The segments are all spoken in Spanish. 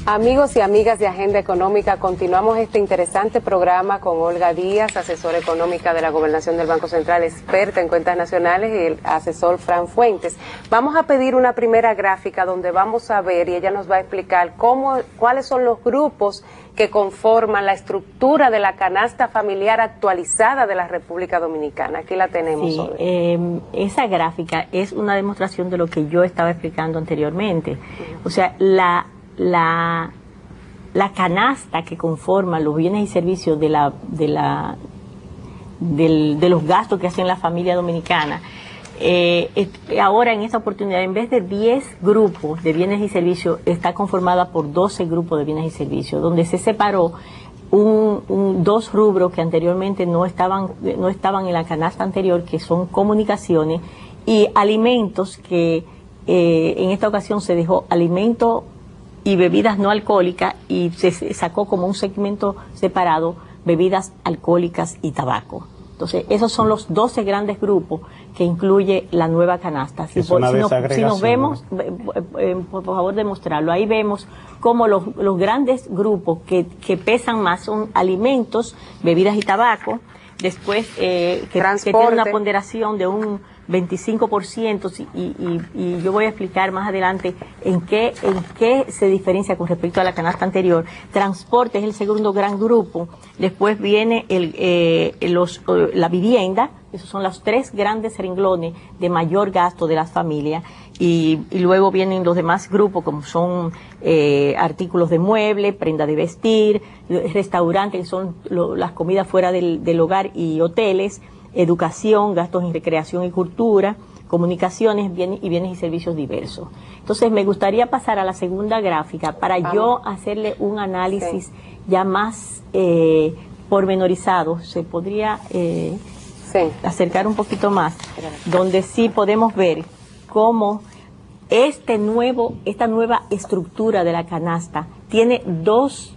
Amigos y amigas de Agenda Económica, continuamos este interesante programa con Olga Díaz, asesora económica de la Gobernación del Banco Central, experta en cuentas nacionales, y el asesor Fran Fuentes. Vamos a pedir una primera gráfica donde vamos a ver, y ella nos va a explicar cuáles son los grupos que conforman la estructura de la canasta familiar actualizada de la República Dominicana. Aquí la tenemos. Sí, esa gráfica es una demostración de lo que yo estaba explicando anteriormente. O sea, la canasta que conforma los bienes y servicios de los gastos que hacen la familia dominicana, ahora en esta oportunidad, en vez de 10 grupos de bienes y servicios, está conformada por 12 grupos de bienes y servicios, donde se separó dos rubros que anteriormente no estaban en la canasta anterior, que son comunicaciones y alimentos, que en esta ocasión se dejó alimentos y bebidas no alcohólicas, y se sacó como un segmento separado bebidas alcohólicas y tabaco. Entonces, esos son los 12 grandes grupos que incluye la nueva canasta. Si nos vemos, por favor, demostrarlo. Ahí vemos cómo los grandes grupos que pesan más son alimentos, bebidas y tabaco. Después, que tiene una ponderación de un 25%, y yo voy a explicar más adelante en qué se diferencia con respecto a la canasta anterior. Transporte es el segundo gran grupo. Después viene la vivienda. Esos son los tres grandes renglones de mayor gasto de las familias, y luego vienen los demás grupos, como son artículos de mueble, prenda de vestir, restaurantes, que son las comidas fuera del hogar, y hoteles, educación, gastos en recreación y cultura, comunicaciones, bienes y servicios diversos. Entonces, me gustaría pasar a la segunda gráfica para yo hacerle un análisis ya más pormenorizado. Se podría acercar un poquito más, donde sí podemos ver cómo esta nueva estructura de la canasta tiene dos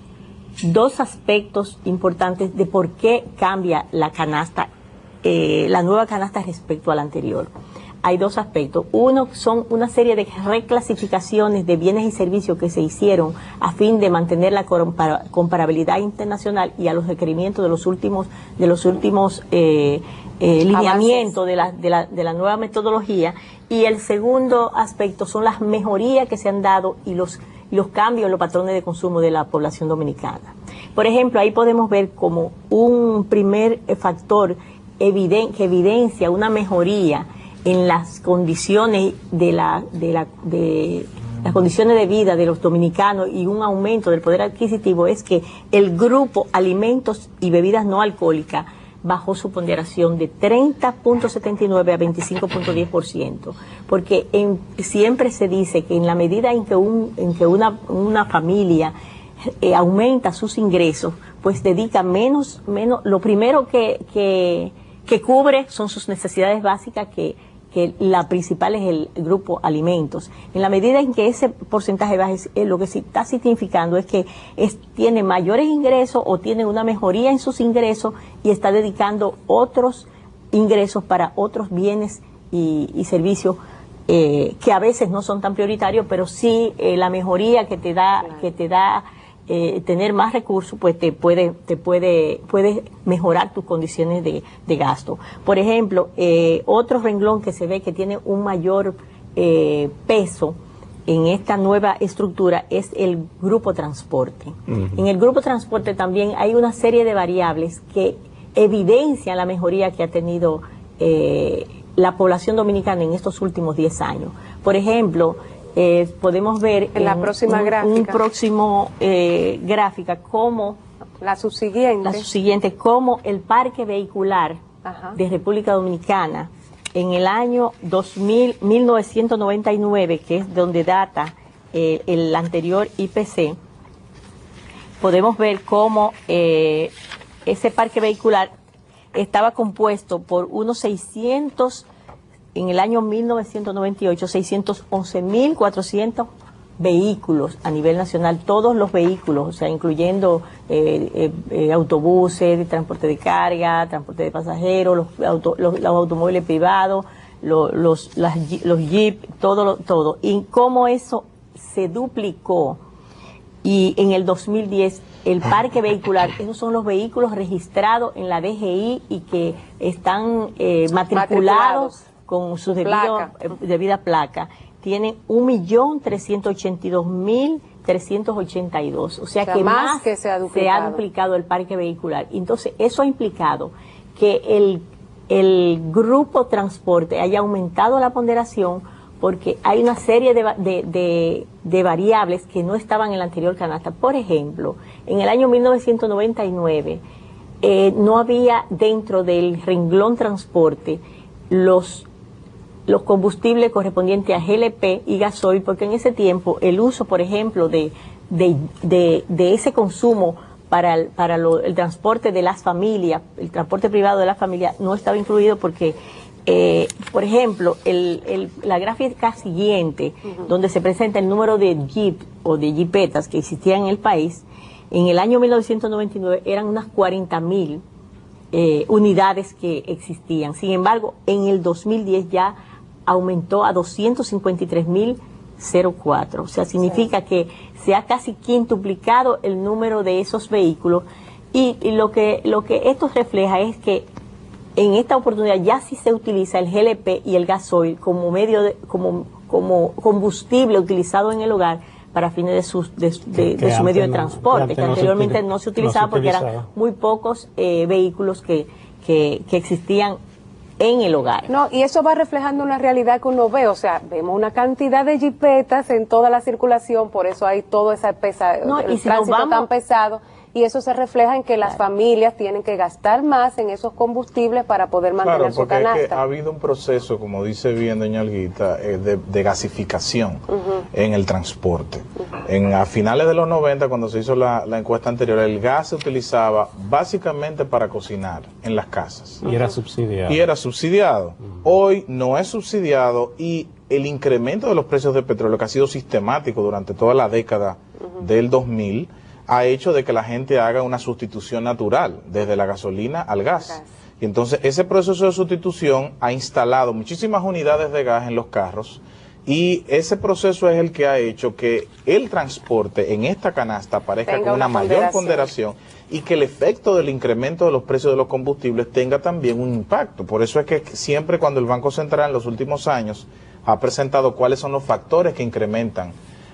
aspectos importantes de por qué cambia la canasta, la nueva canasta respecto a la anterior. Hay dos aspectos. Uno son una serie de reclasificaciones de bienes y servicios que se hicieron a fin de mantener la comparabilidad internacional y a los requerimientos de los últimos lineamientos de la nueva metodología. Y el segundo aspecto son las mejorías que se han dado y los cambios en los patrones de consumo de la población dominicana. Por ejemplo, ahí podemos ver como un primer factor que evidencia una mejoría en las condiciones las condiciones de vida de los dominicanos y un aumento del poder adquisitivo, es que el grupo alimentos y bebidas no alcohólicas bajó su ponderación de 30.79 a 25.10%, porque siempre se dice que en la medida en que una familia aumenta sus ingresos, pues dedica menos, lo primero que cubre son sus necesidades básicas, que la principal es el grupo alimentos. En la medida en que ese porcentaje baja, lo que sí está significando es que tiene mayores ingresos o tiene una mejoría en sus ingresos y está dedicando otros ingresos para otros bienes y servicios que a veces no son tan prioritarios, pero sí la mejoría que te da tener más recursos, pues puede mejorar tus condiciones de gasto. Por ejemplo, otro renglón que se ve que tiene un mayor peso en esta nueva estructura es el grupo transporte. En el grupo transporte también hay una serie de variables que evidencian la mejoría que ha tenido la población dominicana en estos últimos 10 años. Por ejemplo, podemos ver en la próxima gráfica, gráfica como la subsiguiente, como el parque vehicular de República Dominicana en el año 1999, que es donde data el anterior IPC. Podemos ver cómo ese parque vehicular estaba compuesto por unos 600, en el año 1998, 611.400 vehículos a nivel nacional, todos los vehículos, o sea, incluyendo autobuses, transporte de carga, transporte de pasajeros, los automóviles privados, los jeeps, todo. Y cómo eso se duplicó y en el 2010 el parque vehicular, esos son los vehículos registrados en la DGI y que están matriculados con su debida placa, tienen 1.382.382, o sea que más que se ha duplicado el parque vehicular. Entonces eso ha implicado que el grupo transporte haya aumentado la ponderación, porque hay una serie de variables que no estaban en la anterior canasta. Por ejemplo, en el año 1999 no había dentro del renglón transporte los combustibles correspondientes a GLP y gasoil, porque en ese tiempo el uso, por ejemplo, de ese consumo para el transporte de las familias, el transporte privado de las familias, no estaba incluido porque por ejemplo, la gráfica siguiente, donde se presenta el número de jeep o de jipetas que existían en el país, en el año 1999 eran unas 40.000 unidades que existían. Sin embargo, en el 2010 ya aumentó a 253.004. O sea, significa que se ha casi quintuplicado el número de esos vehículos, y lo que esto refleja es que en esta oportunidad ya sí se utiliza el GLP y el gasoil como como combustible utilizado en el hogar para fines de su medio de transporte, que anteriormente no se utilizaba porque eran muy pocos vehículos que existían en el hogar. No, y eso va reflejando una realidad que uno ve, o sea, vemos una cantidad de jipetas en toda la circulación, por eso hay todo ese tránsito tan pesado. Y eso se refleja en que las familias tienen que gastar más en esos combustibles para poder mantener su canasta. Es que ha habido un proceso, como dice bien doña Olguita, de gasificación en el transporte. A finales de los 90, cuando se hizo la encuesta anterior, el gas se utilizaba básicamente para cocinar en las casas. Y era subsidiado. Hoy no es subsidiado, y el incremento de los precios del petróleo, que ha sido sistemático durante toda la década del 2000, ha hecho de que la gente haga una sustitución natural, desde la gasolina al gas. Y entonces ese proceso de sustitución ha instalado muchísimas unidades de gas en los carros, y ese proceso es el que ha hecho que el transporte en esta canasta aparezca con una mayor ponderación, y que el efecto del incremento de los precios de los combustibles tenga también un impacto. Por eso es que siempre cuando el Banco Central en los últimos años ha presentado cuáles son los factores que incrementan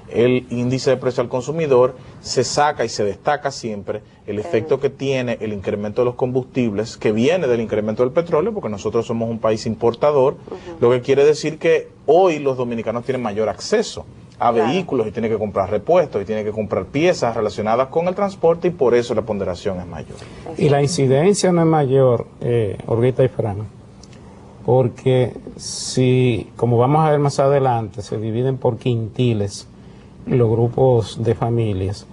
el índice de precio al consumidor, se saca y se destaca siempre el efecto que tiene el incremento de los combustibles, que viene del incremento del petróleo, porque nosotros somos un país importador, lo que quiere decir que hoy los dominicanos tienen mayor acceso a vehículos, y tienen que comprar repuestos, y tienen que comprar piezas relacionadas con el transporte, y por eso la ponderación es mayor. Y la incidencia no es mayor, Olguita y Fran, porque si, como vamos a ver más adelante, se dividen por quintiles los grupos de familias,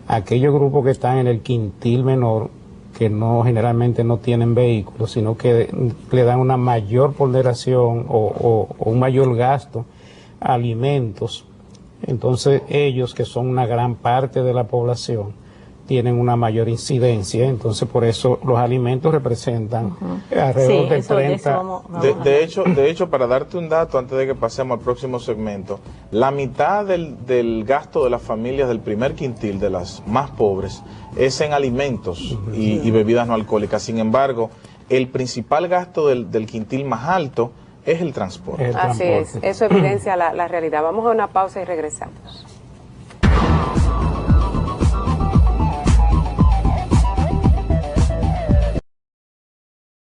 aquellos grupos que están en el quintil menor, que generalmente no tienen vehículos, sino que le dan una mayor ponderación o un mayor gasto a alimentos, entonces ellos, que son una gran parte de la población, tienen una mayor incidencia, entonces por eso los alimentos representan alrededor del 30%. De hecho, para darte un dato antes de que pasemos al próximo segmento, la mitad del gasto de las familias del primer quintil, de las más pobres, es en alimentos y bebidas no alcohólicas. Sin embargo, el principal gasto del quintil más alto es el transporte. Así es, eso evidencia la realidad. Vamos a una pausa y regresamos.